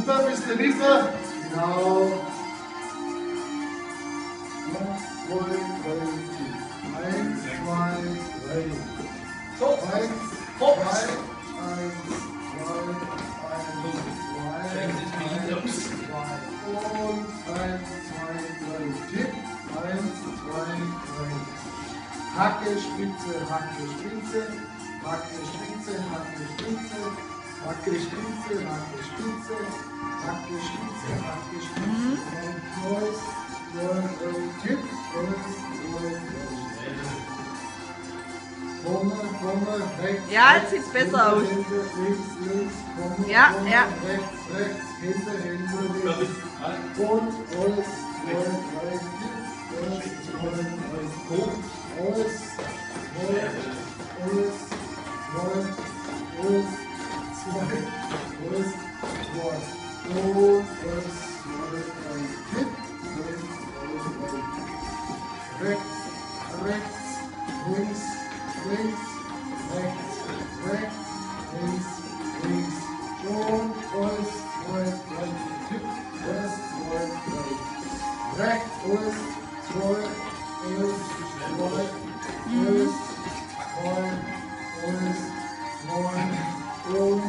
Rüber, bisschen rüber. Genau. 1, 2, 3, 1, 2, 3. So. 1, 2, 1, 2, 1, 2, 1, 2. Und 1, 2, 3. Tipp. 1, 2, 3. Hacke, Spitze, Hacke, Spitze. Hacke, Spitze, Hacke, Spitze. Hacke, Spitze, Hacke, Spitze. Hacke, Spitze, Hacke, Spitze. Und neues, Tipp. 1, 2, 3. Vorne, rechts. Ja, jetzt sieht es besser aus. Links, vorne, Ja, vorne, ja. rechts, Hände, links. Und alles, 2, 3, Tipp. 1, 2, 3. Alles, 2, alles, 2, alles, 2, alles, 2. Und alles, 2, 3. Tipp. 1, 2, 3. Rechts, links, rechts, links. Und alles, 2, 3. Tipp. 1, 2, 3. Rechts, alles, 2, alles, 2, alles, 2, und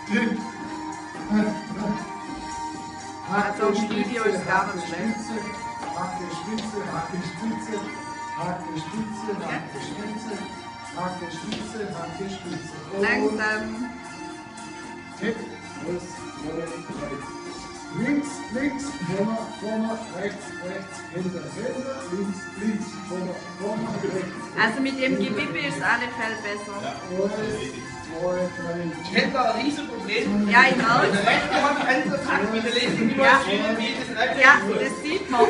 Tipp. Also im Studio ist gar nicht schlecht. Hacke, Spitze, Hacke, Spitze, Hacke, Spitze, Hacke, Spitze, Hacke, Spitze, Hacke, Spitze. Langsam. Tipp, 1, 2, 3. Links, vorne, rechts, Hände, links, vorne, rechts. Also mit dem Gewippe ist es auf alle Fälle besser. 1, 2, 3. Ich hätte da ein Riesenproblem. Ja, ich auch. Das rechte Hand ganz so takt mit der linken, Ja. wie das Ja, das sieht man.